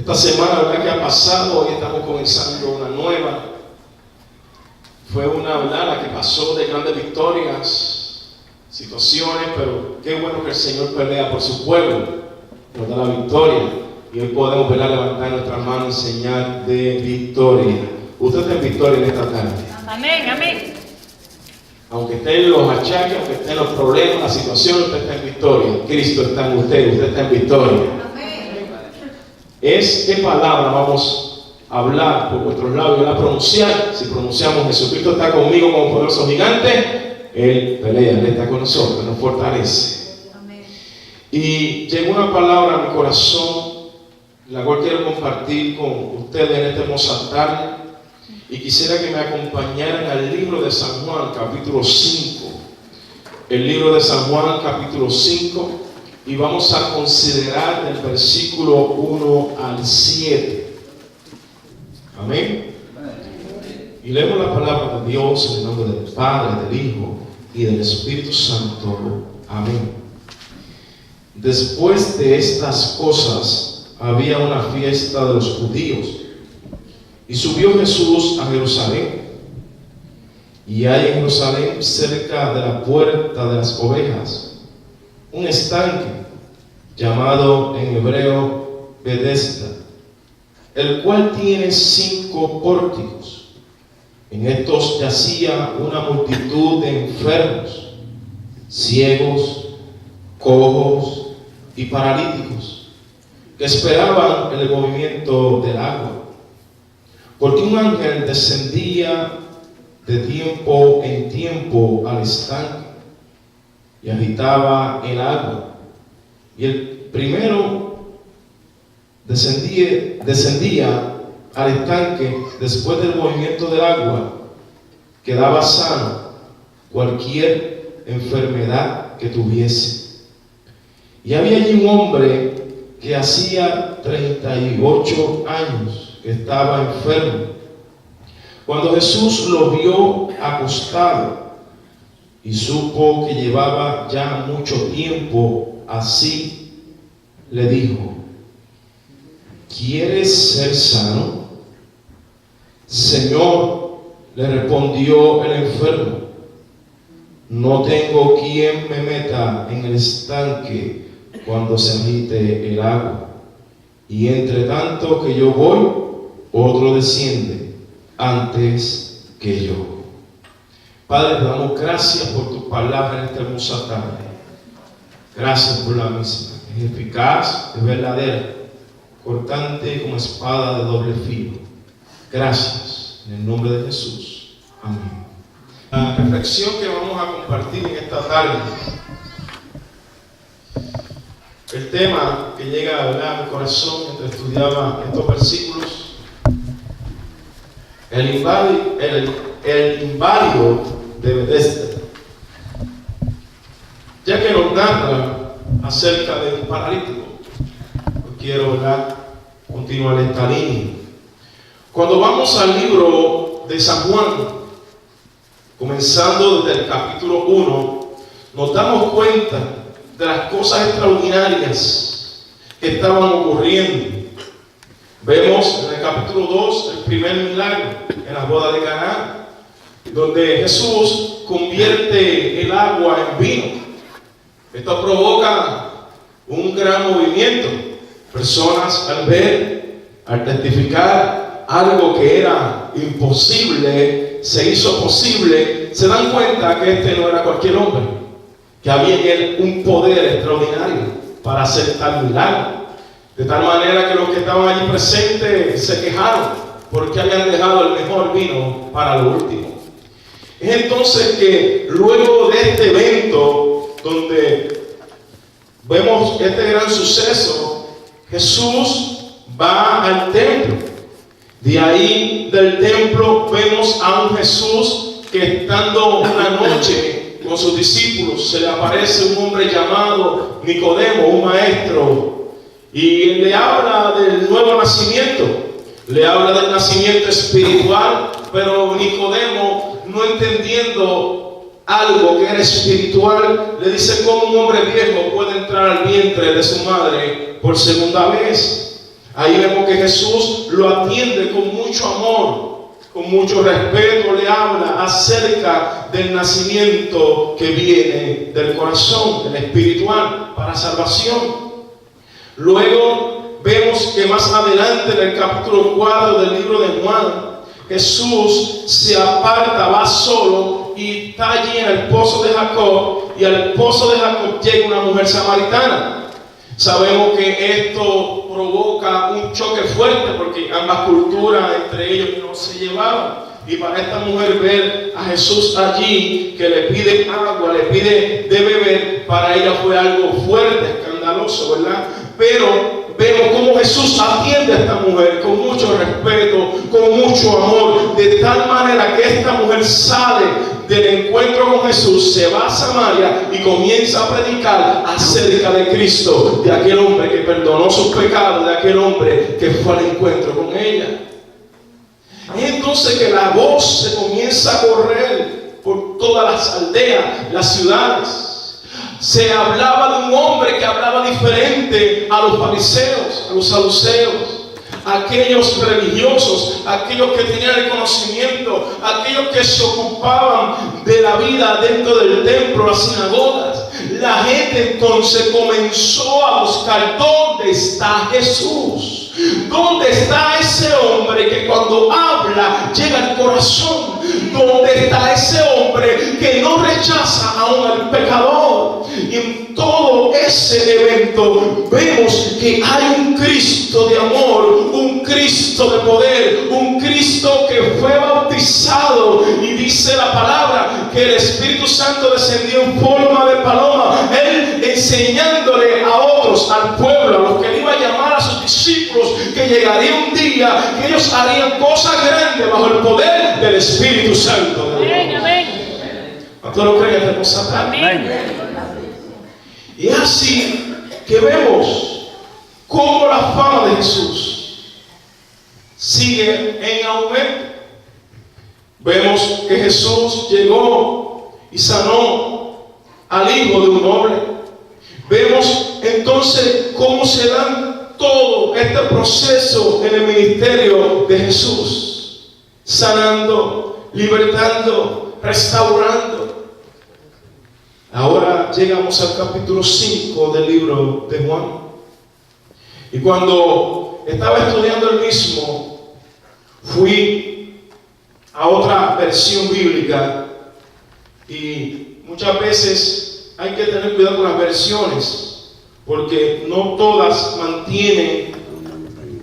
Esta semana, ¿verdad?, que ha pasado, hoy estamos comenzando una nueva. Fue una, ¿verdad?, la que pasó de grandes victorias, situaciones, pero qué bueno que el Señor pelea por su pueblo, nos da la victoria. Y hoy podemos, ¿verdad?, levantar nuestras manos en señal de victoria. Usted está en victoria en esta tarde. Amén, amén. Aunque estén los achaques, aunque estén los problemas, la situación, usted está en victoria. Cristo está en usted está en victoria. ¿Qué palabra vamos a hablar por vuestros labios? A pronunciar. Si pronunciamos Jesucristo está conmigo como poderoso gigante, Él pelea, Él está con nosotros, nos fortalece. Amén. Y llegó una palabra a mi corazón, la cual quiero compartir con ustedes en esta hermosa tarde. Y quisiera que me acompañaran al libro de San Juan, capítulo 5. El libro de San Juan, capítulo 5. Y vamos a considerar del versículo 1 al 7. Amén. Y leemos la palabra de Dios en el nombre del Padre, del Hijo y del Espíritu Santo. Amén. Después de estas cosas había una fiesta de los judíos. Y subió Jesús a Jerusalén. Y hay en Jerusalén, cerca de la puerta de las ovejas, un estanque llamado en hebreo Betesda, el cual tiene 5 pórticos. En estos yacía una multitud de enfermos, ciegos, cojos y paralíticos, que esperaban el movimiento del agua. Porque un ángel descendía de tiempo en tiempo al estanque y agitaba el agua. Y el primero descendía al estanque después del movimiento del agua, quedaba sano cualquier enfermedad que tuviese. Y había allí un hombre que hacía 38 años que estaba enfermo. Cuando Jesús lo vio acostado y supo que llevaba ya mucho tiempo así, le dijo: ¿quieres ser sano? Señor, le respondió el enfermo, no tengo quien me meta en el estanque cuando se agite el agua, y entre tanto que yo voy, otro desciende antes que yo. Padre, te damos gracias por tu palabra en esta hermosa tarde. Gracias por la misma. Es eficaz, es verdadera, cortante como espada de doble filo. Gracias, en el nombre de Jesús. Amén. La reflexión que vamos a compartir en esta tarde, el tema que llega a mi corazón mientras estudiaba estos versículos, el inválido de Betesda, ya que nos narra acerca de un paralítico. Quiero continuar esta línea. Cuando vamos al libro de San Juan, comenzando desde el capítulo 1, nos damos cuenta de las cosas extraordinarias que estaban ocurriendo. Vemos en el capítulo 2 el primer milagro en la boda de Caná, donde Jesús convierte el agua en vino. Esto provoca un gran movimiento. Personas al ver, al testificar algo que era imposible, se hizo posible, se dan cuenta que este no era cualquier hombre, que había en él un poder extraordinario para hacer tal milagro. De tal manera que los que estaban allí presentes se quejaron porque habían dejado el mejor vino para lo último. Es entonces que luego de este evento, donde vemos este gran suceso, Jesús va al templo. De ahí del templo vemos a un Jesús que, estando una noche con sus discípulos, se le aparece un hombre llamado Nicodemo, un maestro, y le habla del nuevo nacimiento, le habla del nacimiento espiritual. Pero Nicodemo, no entendiendo algo que era espiritual, le dice: ¿cómo un hombre viejo puede entrar al vientre de su madre por segunda vez? Ahí vemos que Jesús lo atiende con mucho amor, con mucho respeto, le habla acerca del nacimiento que viene del corazón, del espiritual, para salvación. Luego vemos que más adelante en el capítulo 4 del libro de Juan, Jesús se aparta, va solo y está allí en el pozo de Jacob, y al pozo de Jacob llega una mujer samaritana. Sabemos que esto provoca un choque fuerte porque ambas culturas entre ellos no se llevaban. Y para esta mujer ver a Jesús allí que le pide agua, le pide de beber, para ella fue algo fuerte, escandaloso, ¿verdad? Pero vemos cómo Jesús atiende a esta mujer con mucho respeto, con mucho amor, de tal manera que esta mujer sale del encuentro con Jesús, se va a Samaria y comienza a predicar acerca de Cristo, de aquel hombre que perdonó sus pecados, de aquel hombre que fue al encuentro con ella. Entonces que la voz se comienza a correr por todas las aldeas, las ciudades. Se hablaba de un hombre que hablaba diferente a los fariseos, a los saduceos, a aquellos religiosos, a aquellos que tenían el conocimiento, a aquellos que se ocupaban de la vida dentro del templo, las sinagogas. La gente entonces comenzó a buscar dónde está Jesús. ¿Dónde está ese hombre que cuando habla llega al corazón? ¿Dónde está ese hombre que no rechaza aún al pecador? Y en todo ese evento vemos que hay un Cristo de amor, un Cristo de poder, un Cristo que fue bautizado, y dice la palabra que el Espíritu Santo descendió en forma de paloma, él enseñándole a otros, al pueblo, a los que él iba a llamar a sus discípulos, que llegaría un día que ellos harían cosas grandes bajo el poder del Espíritu Santo. ¿Cuánto lo creen, hermosa? Y es así que vemos cómo la fama de Jesús sigue en aumento. Vemos que Jesús llegó y sanó al hijo de un noble. Vemos entonces cómo se dan todo este proceso en el ministerio de Jesús, sanando, libertando, restaurando. Ahora llegamos al capítulo 5 del libro de Juan. Y cuando estaba estudiando el mismo, fui a otra versión bíblica, y muchas veces hay que tener cuidado con las versiones, porque no todas mantienen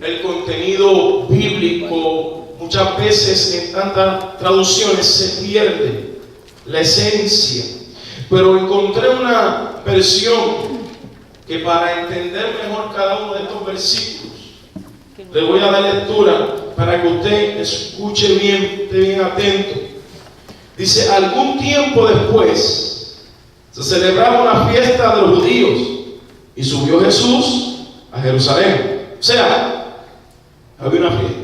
el contenido bíblico. Muchas veces en tantas traducciones se pierde la esencia. Pero encontré una versión que, para entender mejor cada uno de estos versículos, le voy a dar lectura para que usted escuche bien, esté bien atento. Dice: algún tiempo después se celebraba una fiesta de los judíos, y subió Jesús a Jerusalén. O sea, había una fiesta.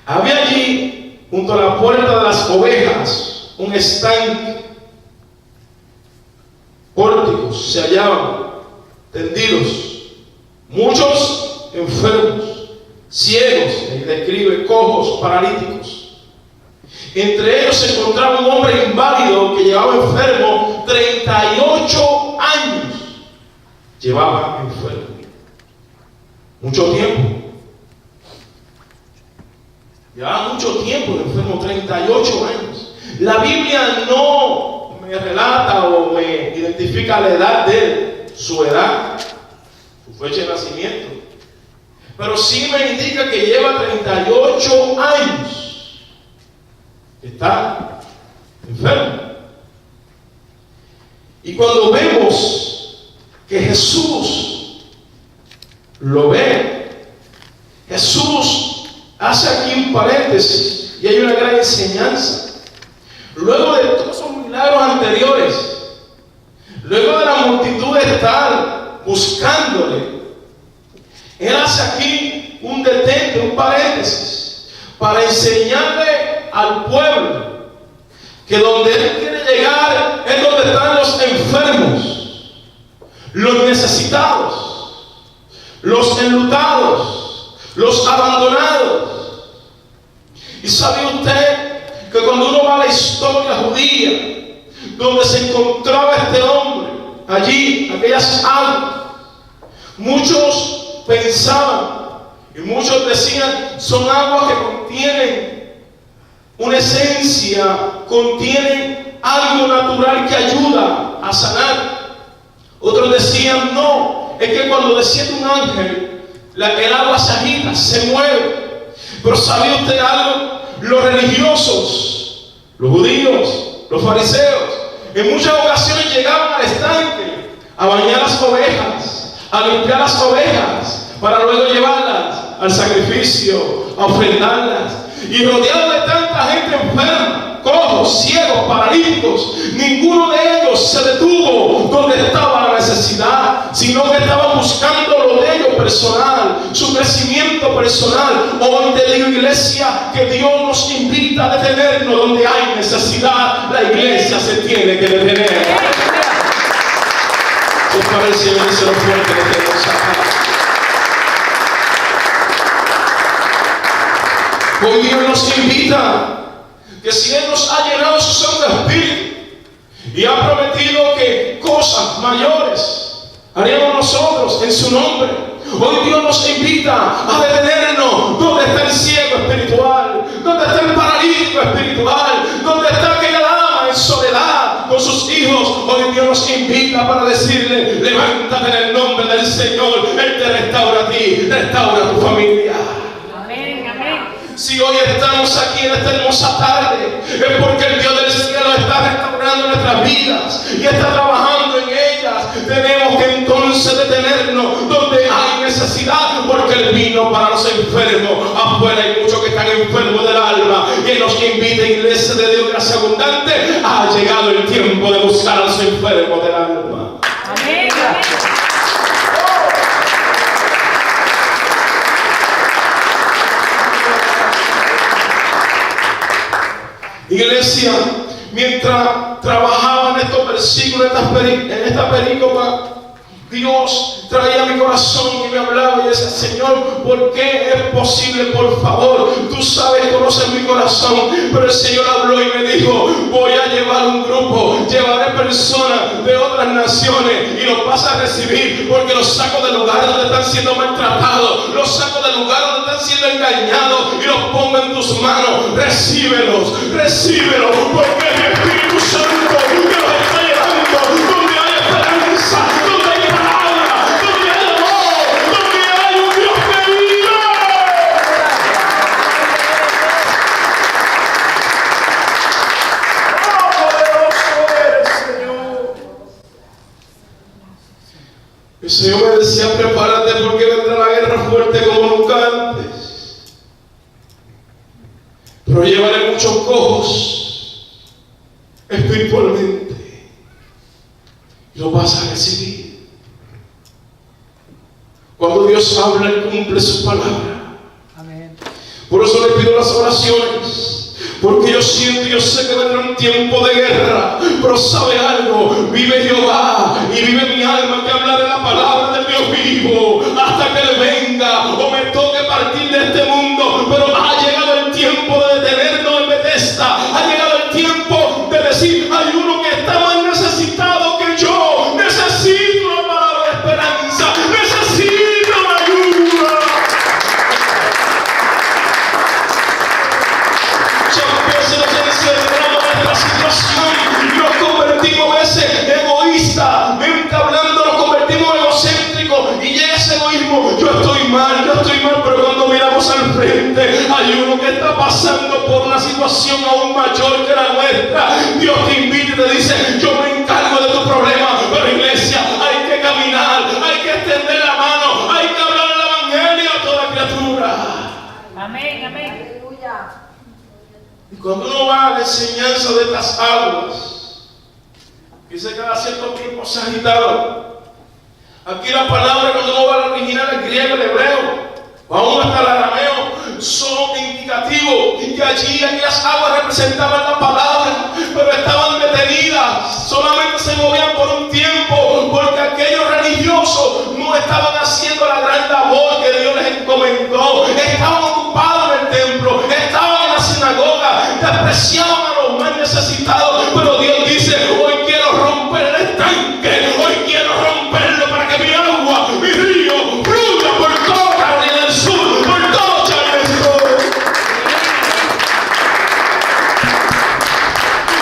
Había allí, junto a la puerta de las ovejas, un estanque. Pórticos se hallaban tendidos, muchos enfermos, ciegos, y describe, cojos, paralíticos. Entre ellos se encontraba un hombre inválido que llevaba enfermo 38 años. Llevaba enfermo mucho tiempo. Llevaba mucho tiempo de enfermo, 38 años. La Biblia no me relata o me identifica la edad de él, su edad, su fecha de nacimiento, pero sí me indica que lleva 38 años. Está enfermo. Y cuando vemos que Jesús lo ve, Jesús hace aquí un paréntesis, y hay una gran enseñanza. Luego de todos esos milagros anteriores, luego de la multitud de estar buscándole, él hace aquí un detente, un paréntesis, para enseñarle al pueblo que donde él quiere llegar es donde están los enfermos, los necesitados, los enlutados, los abandonados. ¿Y sabe usted que cuando uno va a la historia judía, donde se encontraba este hombre, allí, aquellas aguas, muchos pensaban y muchos decían, son aguas que contienen una esencia, contienen algo natural que ayuda a sanar? Otros decían, no, es que cuando desciende un ángel, el agua se agita, se mueve. Pero ¿sabía usted algo? Los religiosos, los judíos, los fariseos, en muchas ocasiones llegaban al estanque a bañar las ovejas, a limpiar las ovejas, para luego llevarlas al sacrificio, a ofrendarlas. Y rodeados de tanta gente enferma, cojos, ciegos, paralíticos, ninguno de ellos se detuvo donde estaba la necesidad, sino que estaban buscando lo de ellos personal, su crecimiento personal. Hoy te digo, iglesia, que Dios nos invita a detenernos donde hay necesidad. La iglesia se tiene que detener. Pues para el Señor dice lo fuerte que tenemos acá. Hoy Dios nos invita que si Él nos ha llenado su Santo Espíritu y ha prometido que cosas mayores haremos nosotros en su nombre, hoy Dios nos invita a detenernos donde está el ciego espiritual, donde está el paralítico espiritual, donde está aquella dama en soledad con sus hijos. Hoy Dios nos invita para decirle, levántate en el nombre del Señor, Él te restaura a ti, restaura a tu familia. Si hoy estamos aquí en esta hermosa tarde, es porque el Dios del cielo está restaurando nuestras vidas y está trabajando en ellas. Tenemos que entonces detenernos donde hay necesidad, porque Él vino para los enfermos. Afuera hay muchos que están enfermos del alma, y Él nos invita, iglesia de Dios, gracia abundante. Ha llegado el tiempo de buscar a los enfermos del alma. Amén. Iglesia, mientras trabajaba en estos versículos, en esta perícopa, Dios traía a mi corazón y me hablaba y decía, Señor, ¿por qué es posible? Por favor, tú sabes, conoces mi corazón. Pero el Señor habló y me dijo, voy a llevar un grupo, llevaré personas de otras naciones y los vas a recibir, porque los saco del lugar donde están siendo maltratados, los saco del lugar donde están siendo engañados y los pongo en tus manos. Recíbelos, recíbelos, porque es mi Espíritu Santo que los está llevando donde hay esperanza, donde hay palabra, donde hay amor, donde hay un Dios que vive. ¡Oh, poderoso eres, Señor! El Señor me decía, prepárate porque vendrá la guerra fuerte como nunca antes. Pero llevaré muchos cojos espiritualmente y los vas a recibir. Cuando Dios habla, Él cumple su palabra. Amén. Por eso le pido las oraciones, porque yo siento y yo sé que vendrá un tiempo de guerra. Pero sabe algo, vive Jehová y vive mi alma, que hablaré la palabra del Dios vivo hasta que Él venga o me toque partir de este mundo. Pero ha llegado el tiempo de detenernos en Bethesda. Ha llegado el tiempo de decir, hay uno que está más necesitado que yo. Necesito una palabra de esperanza, necesito una ayuda. Muchas veces nos encerramos en esta situación y nos convertimos a veces egoístas, hablando, nos convertimos en egocéntricos y llega ese egoísmo. Yo estoy mal, pero cuando miramos al frente hay uno que está pasando por una situación aún mayor que la nuestra. Dios te invita y te dice, yo me encargo de tu problema. Pero iglesia, hay que caminar, hay que extender la mano, hay que hablar el evangelio a toda criatura. Amén, amén. Aleluya. Y cuando uno va a la enseñanza de estas aguas, dice que cada cierto tiempo se ha agitado. Aquí la palabra, cuando uno va al original, el griego, el hebreo, o aún hasta el arameo, son indicativos, y que allí aquellas aguas representaban la palabra, pero estaban detenidas detenida, solamente se movían por un tiempo, porque aquellos religiosos no estaban haciendo la gran labor que Dios les encomendó. Estaban ocupados en el templo, estaban en la sinagoga, despreciaban a los más necesitados. Pero Dios dice: hoy quiero romper el estanque, hoy quiero romperlo para que mi agua, mi río, fluya por toda Carolina del Sur, por todo Charleston.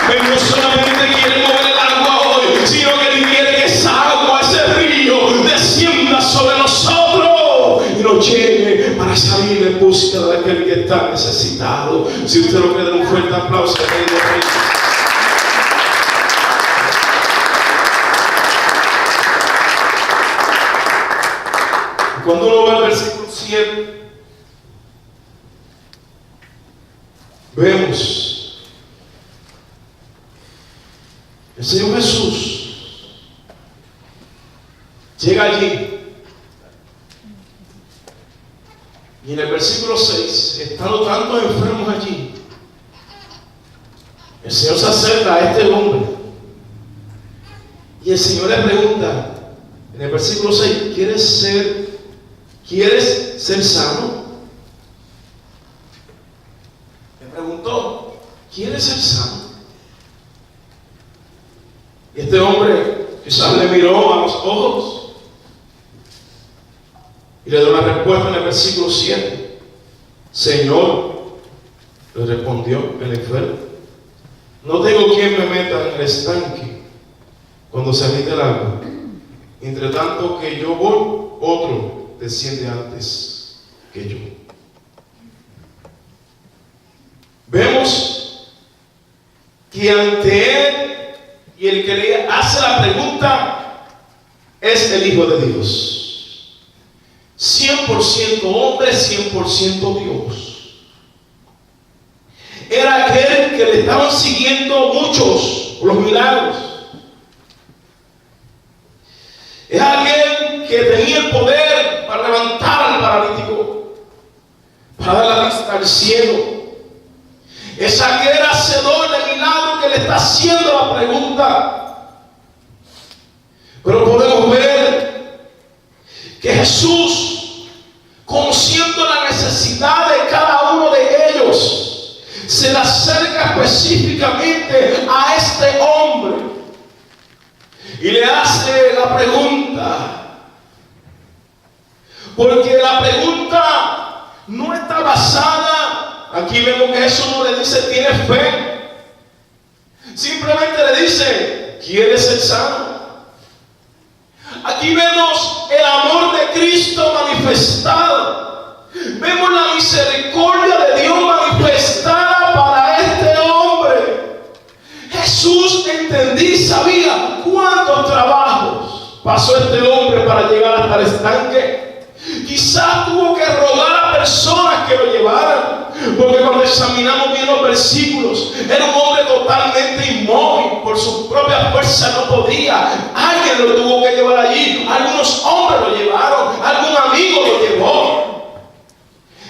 Él no solamente quiere mover el agua hoy, sino que Él quiere que esa agua, ese río, descienda sobre nosotros y nos llegue para salir en búsqueda de aquel que está necesitado. Si usted lo cree, un fuerte aplauso al Rey de Reyes. Cuando uno va al versículo 7, vemos el Señor Jesús llega allí, y en el versículo 6, estando tantos enfermos allí, el Señor se acerca a este hombre y el Señor le pregunta en el versículo 6: ¿Quieres ser sano? Le preguntó: ¿quieres ser sano? Y este hombre quizás le miró a los ojos y le dio una respuesta en el versículo 7. Señor, le respondió el enfermo, no tengo quien me meta en el estanque cuando se agite el agua. Entre tanto que yo voy, otro desciende antes que yo. Vemos que ante él y el que le hace la pregunta es el Hijo de Dios. 100% hombre, 100% Dios. Era aquel que le estaban siguiendo muchos los milagros. Es aquel que tenía el poder para levantar al paralítico, para dar la vista al cielo. Es aquel hacedor de milagros que le está haciendo la pregunta. Pero podemos ver que Jesús, conociendo la necesidad de cada uno de ellos, se le acerca específicamente a este hombre y le hace la pregunta. Porque la pregunta no está basada, aquí vemos que Jesús no le dice ¿tienes fe? Simplemente le dice ¿quieres ser sano? Aquí vemos el amor de Cristo manifestado. Vemos la misericordia de Dios manifestada para este hombre. Jesús entendí, sabía cuántos trabajos pasó este hombre para llegar hasta el estanque. Quizás tuvo que rogar a personas que lo llevaran, porque cuando examinamos bien los versículos, era un hombre totalmente inmóvil, por su propia fuerza no podía. Alguien lo tuvo que llevar allí, algunos hombres lo llevaron, algún amigo lo llevó.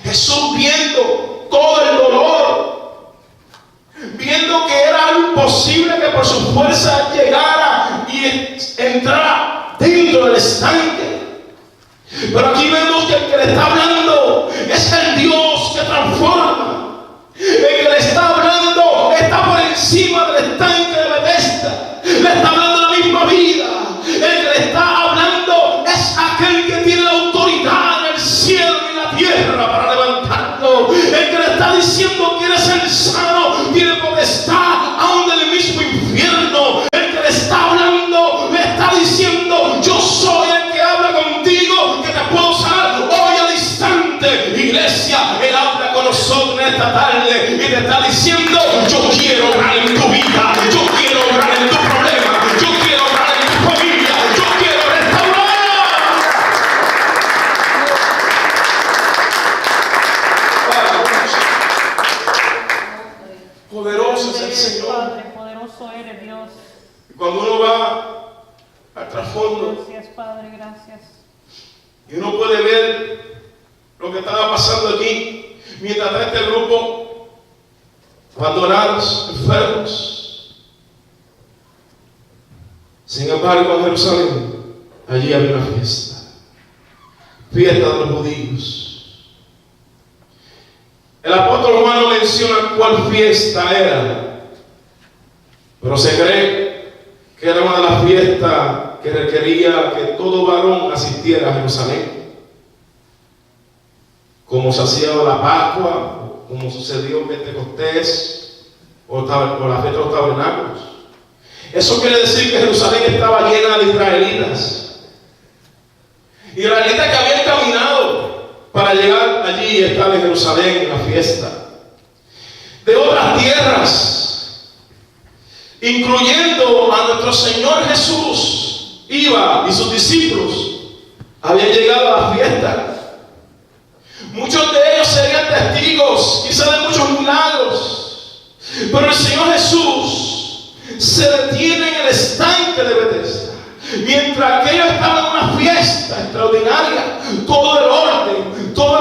Jesús, viendo todo el dolor, viendo que era algo imposible que por su fuerza llegara y entrara dentro del estanque. Pero aquí vemos que el que le está hablando es el Dios que transforma. El que le está hablando está por encima del estanque de Bethesda. Le está hablando la misma vida. El que le está hablando es aquel que tiene la autoridad en el cielo y en la tierra para levantarlo. El que le está diciendo quiere ser sano, tiene potestad aún del mismo infierno. El que le está hablando le está diciendo yo soy el que habla contigo, que te puedo sanar hoy al instante. Iglesia, Él habla con nosotros en esta tarde y te está diciendo yo quiero obrar en tu vida, yo quiero obrar en tu problema, yo quiero obrar en tu familia, yo quiero restaurar. Poderoso es el Señor. Padre, poderoso eres Dios. Cuando uno va al trasfondo, Gracias, Padre, gracias. y uno puede ver lo que estaba pasando aquí, mientras está este grupo abandonados, enfermos. Sin embargo, en Jerusalén, allí había una fiesta. Fiesta de los judíos. El apóstol Juan no menciona cuál fiesta era, pero se cree que era una de las fiestas que requería que todo varón asistiera a Jerusalén, como se hacía la Pascua, como sucedió en Pentecostés o la fiesta de los tabernáculos. Eso quiere decir que Jerusalén estaba llena de israelitas que habían caminado para llegar allí y estar en Jerusalén en la fiesta, de otras tierras, incluyendo a nuestro Señor Jesús. Iba y sus discípulos habían llegado a la fiesta. Muchos de ellos serían testigos, quizás de muchos milagros, pero el Señor Jesús se detiene en el estanque de Betesda. Mientras aquellos estaban en una fiesta extraordinaria, todo el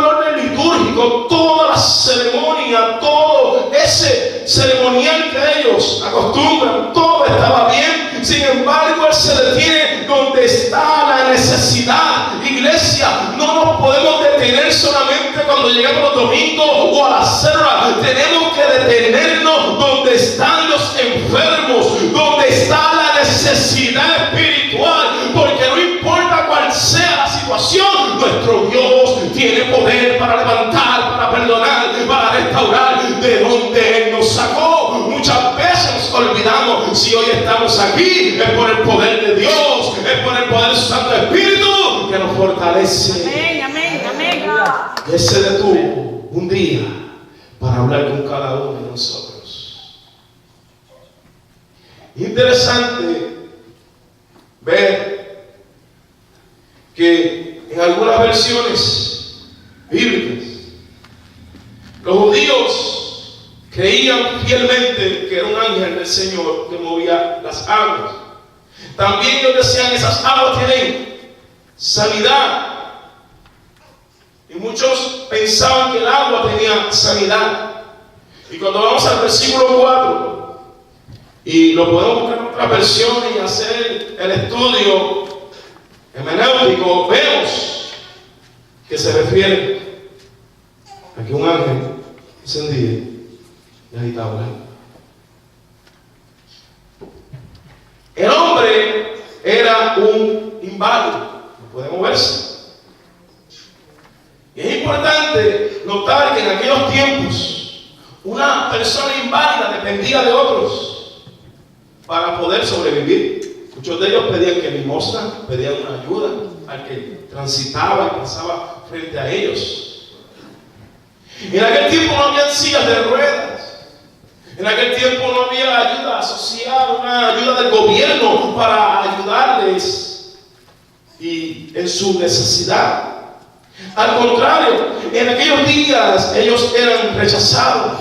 orden litúrgico, toda la ceremonia, todo ese ceremonial que ellos acostumbran, todo estaba bien. Sin embargo, Él se detiene donde está la necesidad. Iglesia, no nos podemos detener solamente cuando llegamos los domingos o a la célula. Tenemos que detenernos donde están los enfermos, donde está la necesidad espiritual, porque no importa cuál sea la situación, nuestro Dios tiene poder para levantar, para perdonar, para restaurar de donde Él nos sacó. Muchas veces nos olvidamos. Si hoy estamos aquí es por el poder de Dios, es por el poder de su Santo Espíritu que nos fortalece. Amén, amén, amén. Él se detuvo un día para hablar con cada uno de nosotros. Interesante ver que en algunas versiones bíblicas los judíos creían fielmente que era un ángel del Señor que movía las aguas. También ellos decían: esas aguas tienen sanidad. Y muchos pensaban que el agua tenía sanidad. Y cuando vamos al versículo 4, y lo podemos buscar en otras versiones y hacer el estudio hermenéutico, vemos que se refiere a que un ángel descendía y agitaba el agua. El hombre era un inválido, no puede moverse. Y es importante notar que en aquellos tiempos una persona inválida dependía de otros para poder sobrevivir. Muchos de ellos pedían que limosna, pedían una ayuda al que transitaba y pasaba frente a ellos. En aquel tiempo no había sillas de ruedas. En aquel tiempo no había ayuda social, una ayuda del gobierno para ayudarles y en su necesidad. Al contrario, en aquellos días ellos eran rechazados.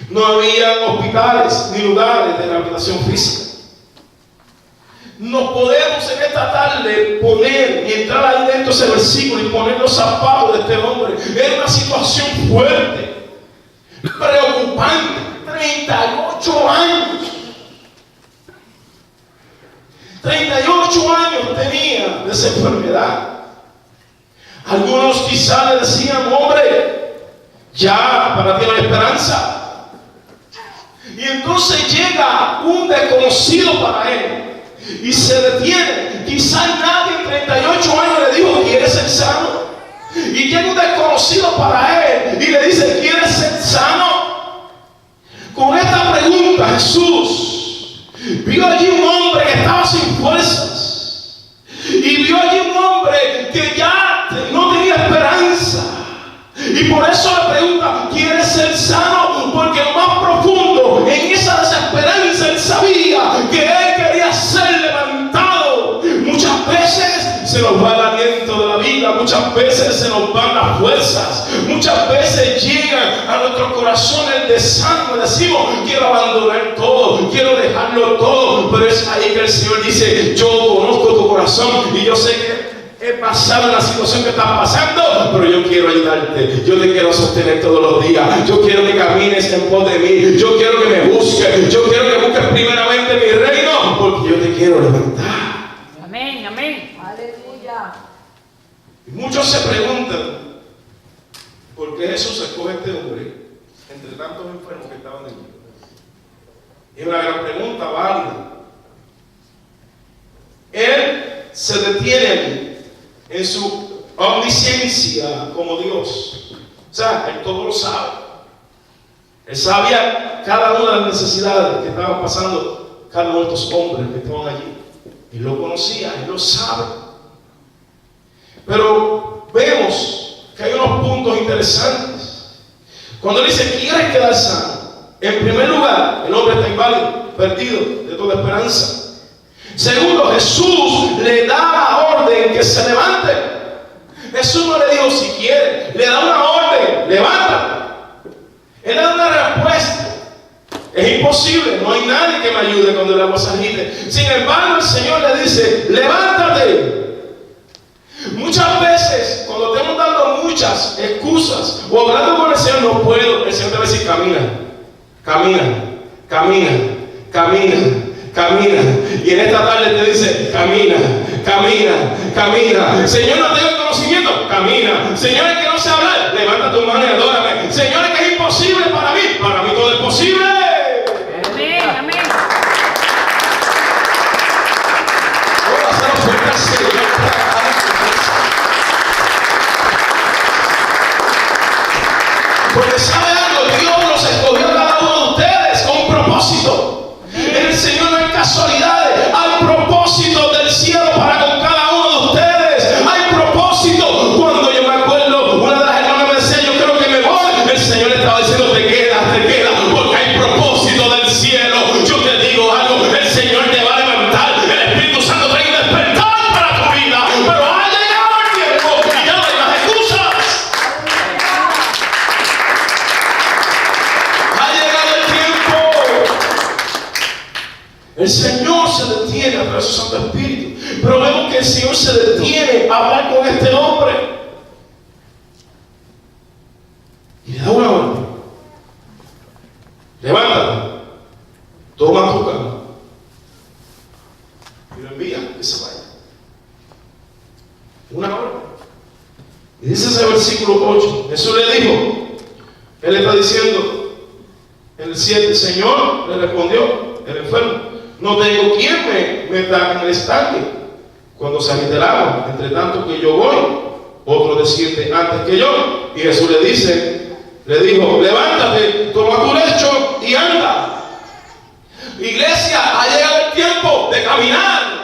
No había hospitales ni lugares de rehabilitación física. Nos podemos en esta tarde poner y entrar ahí dentro de ese versículo y poner los zapatos de este hombre. Era una situación fuerte, preocupante. 38 años. 38 años tenía de esa enfermedad. Algunos quizás le decían: hombre, ya para ti no hay esperanza. Y entonces llega un desconocido para él y se detiene. Quizás nadie en 38 años le dijo: ¿quieres ser sano? Y llega un desconocido para él y le dice: ¿quieres ser sano? Con esta pregunta Jesús vio allí un hombre que estaba sin fuerzas, y vio allí un hombre que ya no tenía esperanza, y por eso le pregunta: ¿quieres ser sano? Porque lo más profundo en esa desesperanza él sabía que él quería ser levantado. Muchas veces se nos va el aliento de la vida, muchas veces se nos van las fuerzas, muchas veces llegan a nuestro corazón el desánimo y decimos: quiero abandonar todo, quiero dejarlo todo. Pero es ahí que el Señor dice: yo conozco tu corazón y yo sé que he pasado la situación que estás pasando, pero yo quiero ayudarte, yo te quiero sostener todos los días, yo quiero que camines en pos de mí, yo quiero que me busques, yo quiero que busques primeramente mi reino, porque yo te quiero levantar. Amén, amén. Aleluya. Y muchos se preguntan, ¿por qué Jesús escoge a este hombre entre tantos enfermos que estaban allí? Y es una gran pregunta, válida. Él se detiene allí en su omnisciencia como Dios. O sea, Él todo lo sabe. Él sabía cada una de las necesidades que estaban pasando cada uno de estos hombres que estaban allí. Él lo conocía, Él lo sabe. Pero vemos que hay unos puntos interesantes. Cuando Él dice, ¿quieres quedar sano? En primer lugar, el hombre está inválido, perdido de toda esperanza. Segundo, Jesús le da la orden que se levante. Jesús no le dijo si quiere, le da una orden, levántate. Él le da una respuesta. Es imposible, no hay nadie que me ayude cuando el agua se agite. Sin embargo, el Señor le dice, levántate. Muchas veces, cuando estemos dando muchas excusas o hablando con el Señor, no puedo, el Señor te va a decir, camina, camina, camina, camina, camina. Y en esta tarde te dice, camina, camina, camina. Señor, no tengo conocimiento, camina. Señor, es que no sé hablar, levanta tu mano y adórame. Señor, es que es imposible para mí todo es posible. Amén, amén. Vamos a hacer una fuerte al Señor para cada cosa. Porque sabe algo, Dios los escogió a cada uno de ustedes con un propósito. El Señor no es casualidades, hay propósito del cielo para con cada uno de ustedes. Hay propósito. Cuando yo me acuerdo, una de las hermanas me decía, yo creo que me voy, el Señor le estaba diciendo, te quedas, porque hay propósito del cielo. Yo te digo algo, el Señor te va a levantar, el Espíritu Santo trae un despertar para tu vida, pero ha llegado el tiempo y ya no hay más excusas. Ha llegado el tiempo. El Señor se detiene a través de su Santo Espíritu, pero vemos que el Señor se detiene a hablar con este hombre y le da una orden. Levántate, toma tu cama y lo envía que se vaya. Una orden. Y dice ese versículo 8, Jesús le dijo, Él le está diciendo en el 7, Señor, le respondió el enfermo, no tengo quien me meta en el estanque cuando se agite el agua, entre tanto que yo voy, otro desciende antes que yo. Y Jesús le dijo, levántate, toma tu lecho y anda. Iglesia, ha llegado el tiempo de caminar.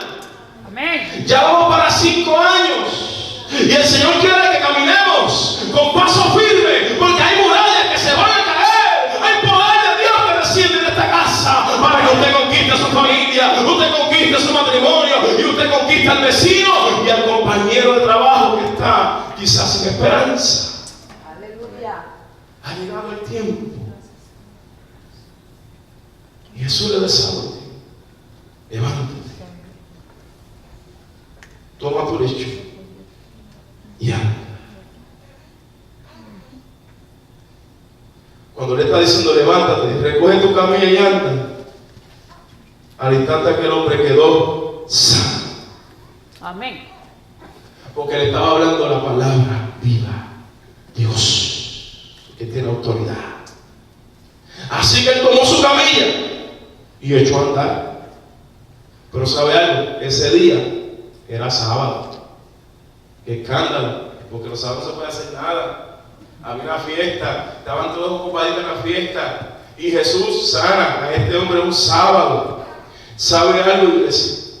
Amén. Ya vamos para 5 años y el Señor quiere que caminemos con paso firme, porque hay murallas que se van a caer. Hay poder de Dios que desciende en esta casa para que usted conquiste a su familia, usted conquiste a su matrimonio y usted conquiste al vecino y al compañero de trabajo que está quizás sin esperanza. Aleluya. Ha llegado el tiempo. Y Jesús le desarrolla. Levántate. Toma tu lecho. Y anda. Cuando le está diciendo levántate, recoge tu camilla y anda, al instante aquel hombre quedó sano. Amén. Porque le estaba hablando la palabra viva. Dios, que tiene autoridad. Así que él tomó su camilla y echó a andar. Pero ¿sabe algo? Ese día era sábado. Qué escándalo, porque los sábados no se puede hacer nada. Había una fiesta, estaban todos ocupaditos en la fiesta. Y Jesús sana a este hombre un sábado. ¿Sabe algo, iglesia?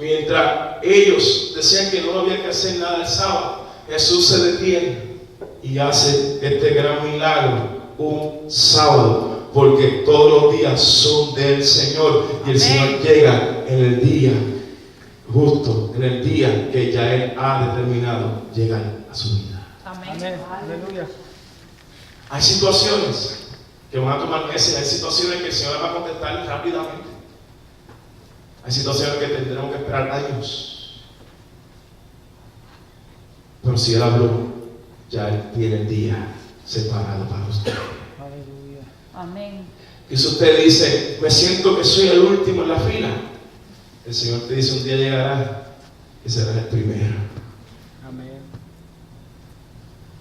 Mientras ellos decían que no había que hacer nada el sábado, Jesús se detiene y hace este gran milagro un sábado, porque todos los días son del Señor y el Señor llega en el día justo, en el día que ya Él ha determinado llegar a su vida. Amén. Aleluya. Hay situaciones que van a tomar meses, hay situaciones que el Señor va a contestar rápidamente, hay situaciones que tendremos que esperar años, pero si Él habló, ya Él tiene el día separado para usted. Amén. Y si usted dice, me siento que soy el último en la fila, el Señor te dice: un día llegará y serás el primero. Amén.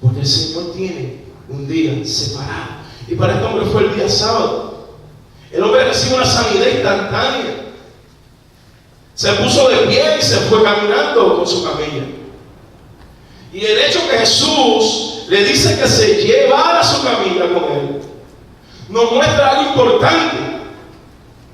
Porque el Señor tiene un día separado. Y para este hombre fue el día sábado. El hombre recibe una sanidad instantánea. Se puso de pie y se fue caminando con su camilla. Y el hecho que Jesús le dice que se llevara su camilla con él, nos muestra algo importante.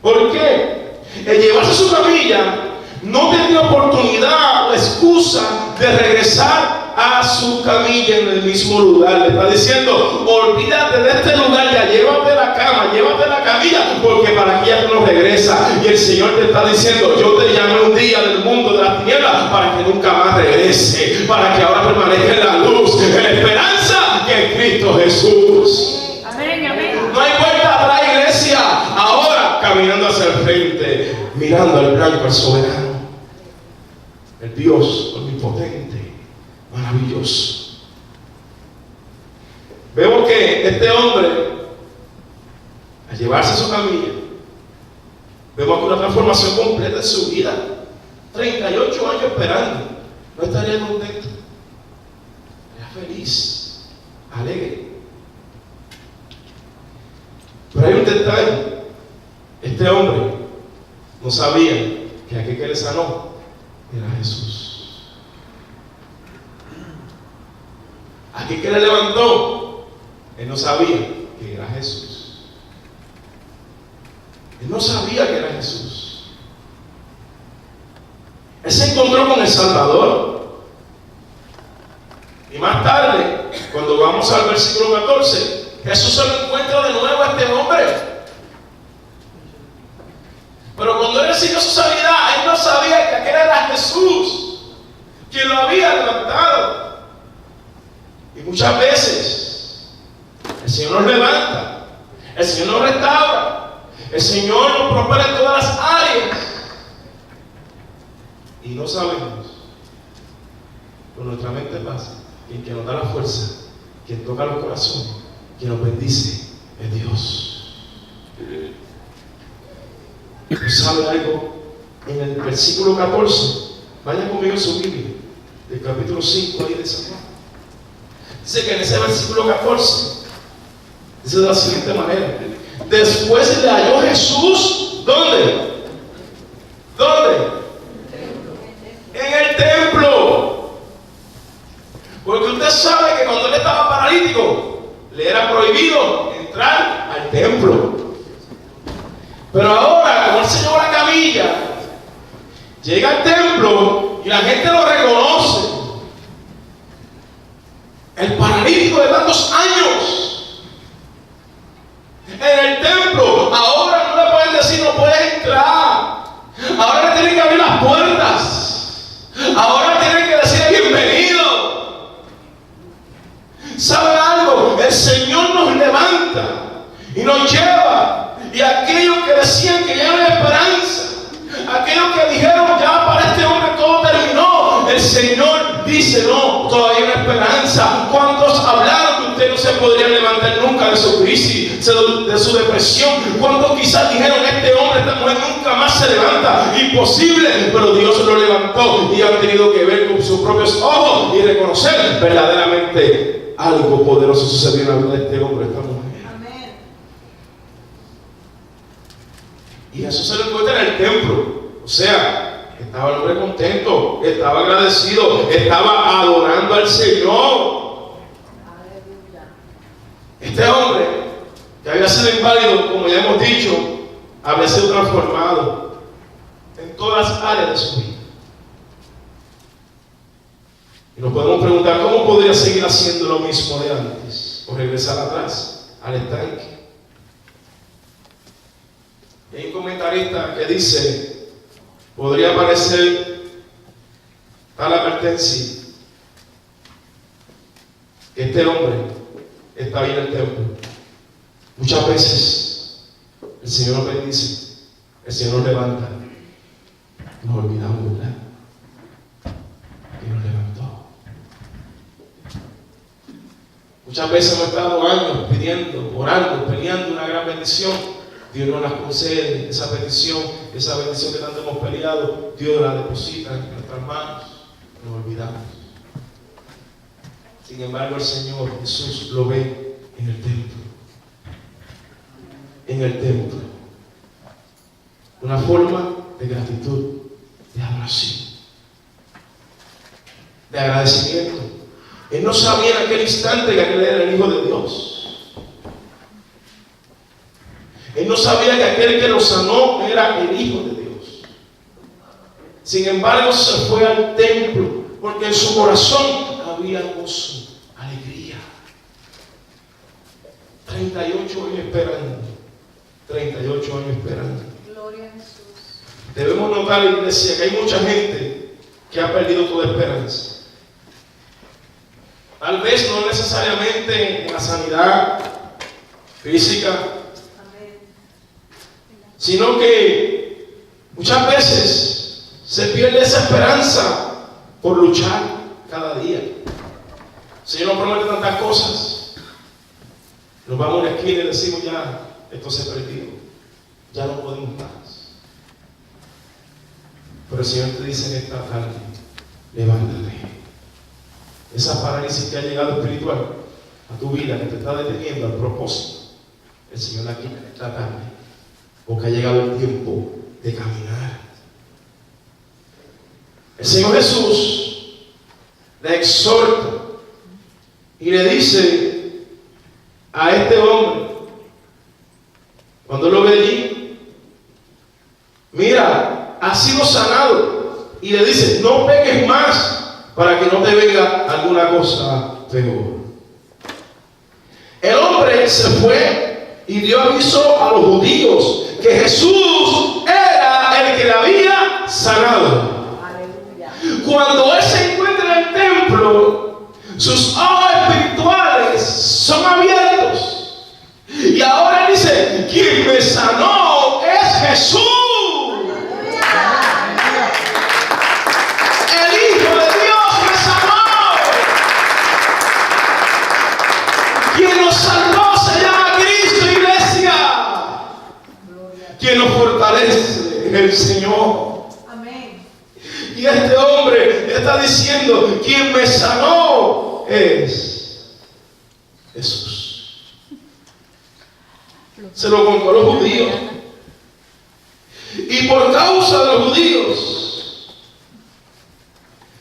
¿Por qué? El llevarse su camilla no tenía oportunidad o excusa de regresar a su camilla en el mismo lugar. Le está diciendo: olvídate de este lugar, ya llévate la cama, llévate la camilla, porque para aquí ya tú no regresas. Y el Señor te está diciendo: yo te llamé un día del mundo de las tinieblas para que nunca más regrese, para que ahora permanezca en la luz, en la esperanza que es Cristo Jesús. Amén, amén. No hay vuelta atrás, iglesia. Ahora caminando hacia el frente, mirando al blanco, al soberano, el Dios omnipotente, maravilloso. Vemos que este hombre, al llevarse su camilla, vemos que una transformación completa en su vida. 38 años esperando. No estaría contento, estaría feliz, alegre. Pero hay un detalle: este hombre no sabía que aquel que le sanó era Jesús. Aquel que le levantó, él no sabía que era Jesús. Él no sabía que era Jesús. Él se encontró con el Salvador. Y más tarde, cuando vamos al versículo 14, Jesús se lo encuentra de nuevo a este hombre. Pero cuando él recibió su sanidad, él no sabía que aquel era Jesús, quien lo había levantado. Y muchas veces el Señor nos levanta, el Señor nos restaura, el Señor nos prospera en todas las áreas. Y no sabemos, pero nuestra mente pasa, y quien nos da la fuerza, quien toca los corazones, quien nos bendice, es Dios. ¿Sabe algo? En el versículo 14, vaya conmigo en su Biblia, del capítulo 5 ahí de San Juan. Dice que en ese versículo 14 dice de la siguiente manera: después le halló Jesús, ¿dónde? ¿Dónde? En el templo. Porque usted sabe que cuando él estaba paralítico, le era prohibido entrar al templo. Pero ahora, como él se llevó la camilla, llega al templo y la gente lo reconoce. El paralítico de tantos años en el templo, ahora no le pueden decir: no puedes entrar. Ahora le tienen que abrir las puertas. Ahora tienen que decirle: bienvenido. ¿Sabe algo? El Señor nos levanta y nos lleva. Y aquellos que decían que ya no hay esperanza, aquellos que dijeron: ya para este hombre todo terminó, el Señor dice: no, todavía hay una esperanza. ¿Cuántos hablaron que usted no se podría levantar nunca de su crisis, de su depresión? ¿Cuántos quizás dijeron: este hombre, esta mujer nunca más se levanta? Imposible. Pero Dios lo levantó y han tenido que ver con sus propios ojos y reconocer verdaderamente algo poderoso sucedió en la vida de este hombre, esta mujer. Y Jesús se lo encuentra en el templo. O sea, estaba el hombre contento, estaba agradecido, estaba adorando al Señor. Este hombre, que había sido inválido, como ya hemos dicho, había sido transformado en todas las áreas de su vida. Y nos podemos preguntar: ¿cómo podría seguir haciendo lo mismo de antes? O regresar atrás, al estanque. Hay un comentarista que dice: podría parecer tal advertencia que este hombre está bien en el templo. Muchas veces el Señor nos bendice, el Señor nos levanta. Nos olvidamos, ¿verdad? Que nos levantó. Muchas veces hemos estado años pidiendo, orando, peleando una gran bendición. Dios nos las concede, esa petición, esa bendición que tanto hemos peleado, Dios la deposita en nuestras manos, nos olvidamos. Sin embargo, el Señor Jesús lo ve en el templo. En el templo. Una forma de gratitud, de adoración, de agradecimiento. Él no sabía en aquel instante que aquel era el Hijo de Dios. Él no sabía que aquel que lo sanó era el Hijo de Dios. Sin embargo, se fue al templo porque en su corazón había gozo, alegría. 38 años esperando. 38 años esperando. Gloria a Jesús. Debemos notar, iglesia, que hay mucha gente que ha perdido toda esperanza. Tal vez no necesariamente en la sanidad física, Amén. sino que muchas veces se pierde esa esperanza por luchar cada día. El Señor nos promete tantas cosas. Nos vamos a la esquina y decimos ya, esto se perdió. Ya no podemos más. Pero el Señor te dice en esta tarde, levántate. Esa parálisis que ha llegado espiritual a tu vida, que te está deteniendo al propósito, el Señor la quita esta tarde, porque ha llegado el tiempo de caminar. El Señor Jesús le exhorta y le dice a este hombre, cuando lo ve allí, mira, has sido sanado, y le dice, no peques más para que no te venga alguna cosa peor. El hombre se fue y dio aviso a los judíos que Jesús era el que le había sanado. Aleluya. Cuando él se encuentra en el templo, sus ojos espirituales son abiertos. Y ahora él dice, quien me sanó es Jesús. El Hijo de Dios me sanó. Quien nos salvó se llama Cristo, iglesia. Quien nos fortalece es el Señor. Amén. Y este hombre está diciendo, quien me sanó es Jesús. Se lo contó a los judíos. Y por causa de los judíos,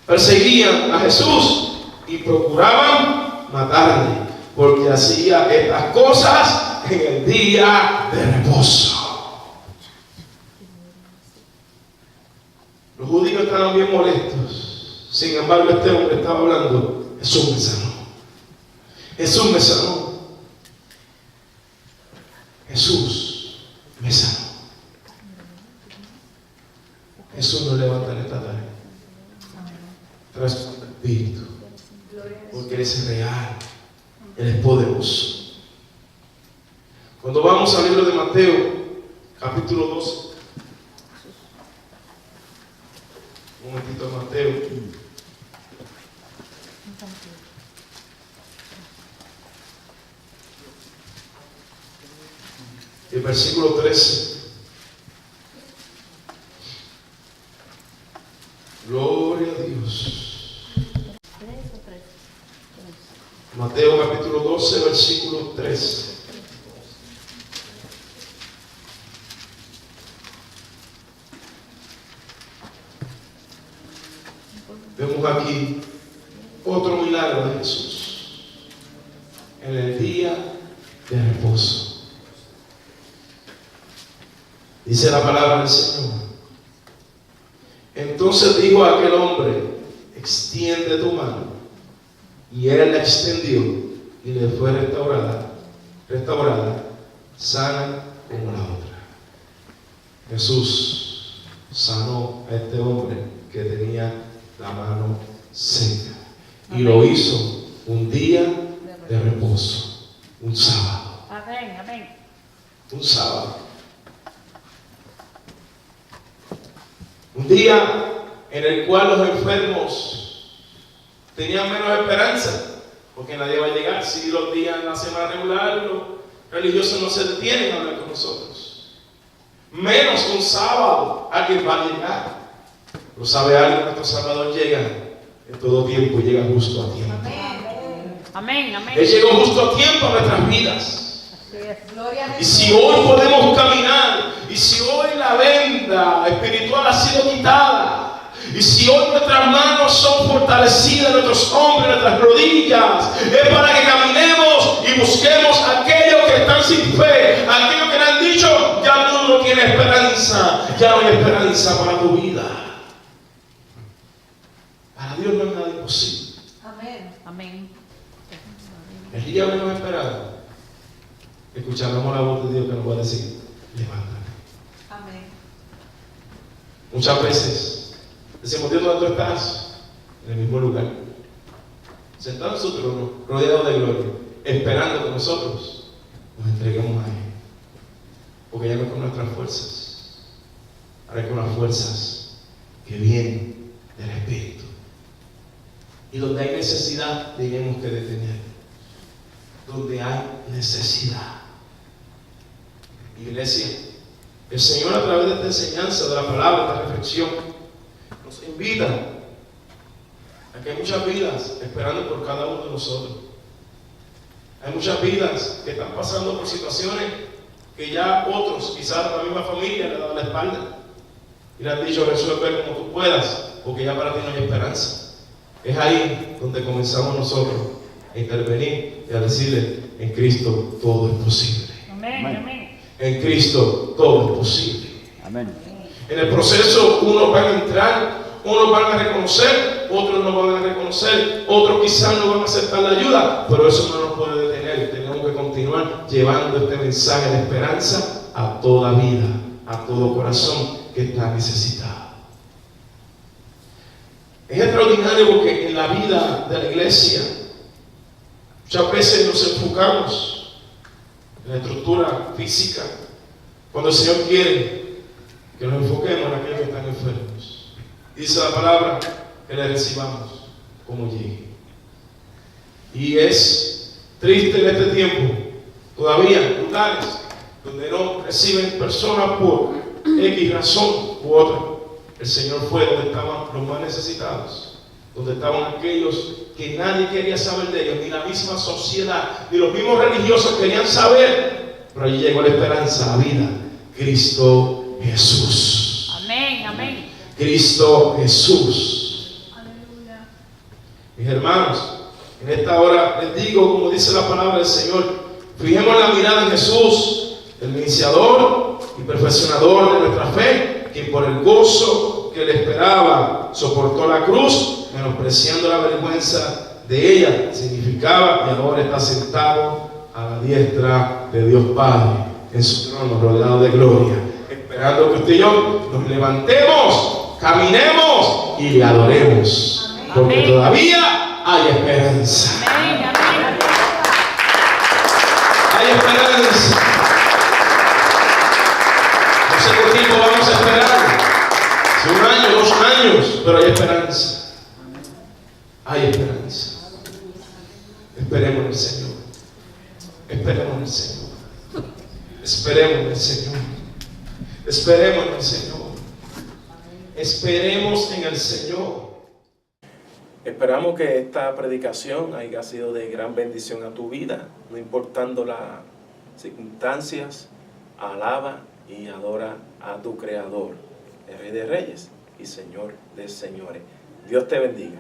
perseguían a Jesús y procuraban matarle, porque hacía estas cosas en el día de reposo. Los judíos estaban bien molestos. Sin embargo, este hombre estaba hablando, Jesús me sanó. Jesús me sanó. Jesús me sanó. Jesús nos levanta en esta tarde. Trae su espíritu. Porque Él es real. Él es poderoso. Cuando vamos al libro de Mateo, capítulo 12. Un momentito de Mateo. El versículo 13. Gloria a Dios. Mateo capítulo 12, versículo 13. Vemos aquí otro milagro de Jesús en el día de reposo. Dice la palabra del Señor. Entonces dijo a aquel hombre, extiende tu mano. Y él la extendió y le fue restaurada, sana como la otra. Jesús sanó a este hombre que tenía la mano seca. Y lo hizo un día de reposo, un sábado. Amén, amén. Un sábado. Un día en el cual los enfermos tenían menos esperanza, porque nadie va a llegar. Si los días en la semana regular, los religiosos no se detienen a hablar con nosotros. Menos un sábado alguien va a llegar. Pero sabe algo, nuestro Salvador llega en todo tiempo y llega justo a tiempo. Amén, amén. Él llegó justo a tiempo a nuestras vidas. Así es. Gloria a Y Jesús. si hoy podemos caminar, y si hoy la venda espiritual ha sido quitada, y si hoy nuestras manos son fortalecidas, nuestros hombros, nuestras rodillas, es para que caminemos y busquemos a aquellos que están sin fe, a aquellos que le han dicho, ya tú no tienes esperanza, ya no hay esperanza para tu vida. Para Dios no es nada imposible. Amén. Amén. El día menos esperado, escucharemos la voz de Dios que nos va a decir, levántate. Amén. Muchas veces decimos, Dios, ¿dónde tú estás? En el mismo lugar, sentado en su trono, rodeado de gloria, esperando que nosotros nos entreguemos a Él. Porque ya no es con nuestras fuerzas, ahora es con las fuerzas que vienen del Espíritu. Y donde hay necesidad, tenemos que detener. Donde hay necesidad. Iglesia, el Señor a través de esta enseñanza, de la palabra, de esta reflexión, nos invita a que hay muchas vidas esperando por cada uno de nosotros. Hay muchas vidas que están pasando por situaciones que ya otros, quizás la misma familia, le han dado la espalda y le han dicho, resuelve como tú puedas, porque ya para ti no hay esperanza. Es ahí donde comenzamos nosotros a intervenir y a decirle, en Cristo todo es posible. Amén, amén. En Cristo todo es posible. Amén. En el proceso unos van a entrar, unos van a reconocer, otros no van a reconocer, otros quizás no van a aceptar la ayuda, pero eso no nos puede detener. Tenemos que continuar llevando este mensaje de esperanza a toda vida, a todo corazón que está necesitado. Es extraordinario porque en la vida de la iglesia muchas veces nos enfocamos en la estructura física, cuando el Señor quiere que nos enfoquemos en aquellos que están enfermos. Dice la palabra que le recibamos como llegue. Y es triste en este tiempo, todavía lugares donde no reciben personas por X razón u otra. El Señor fue donde estaban los más necesitados, donde estaban aquellos que nadie quería saber de ellos, ni la misma sociedad, ni los mismos religiosos querían saber, pero allí llegó la esperanza, la vida, Cristo Jesús. Amén, amén. Cristo Jesús. Aleluya. Mis hermanos, en esta hora les digo, como dice la palabra del Señor, fijemos la mirada en Jesús, el iniciador y perfeccionador de nuestra fe, quien por el gozo que le esperaba soportó la cruz, menospreciando la vergüenza de ella, significaba, y ahora está sentado a la diestra de Dios Padre, en su trono, rodeado de gloria, esperando que usted y yo nos levantemos, caminemos y le adoremos, porque Amén. todavía hay esperanza. Amén, amén. Hay esperanza. No sé qué tiempo vamos a esperar. Si 1 año, 2 años, pero hay esperanza. Hay esperanza. Esperemos en el Señor. Esperemos en el Señor. Esperemos en el Señor. Esperemos en el Señor. Esperemos en el Señor. Esperamos que esta predicación haya sido de gran bendición a tu vida, no importando las circunstancias. Alaba y adora a tu Creador, el Rey de Reyes y Señor de Señores. Dios te bendiga.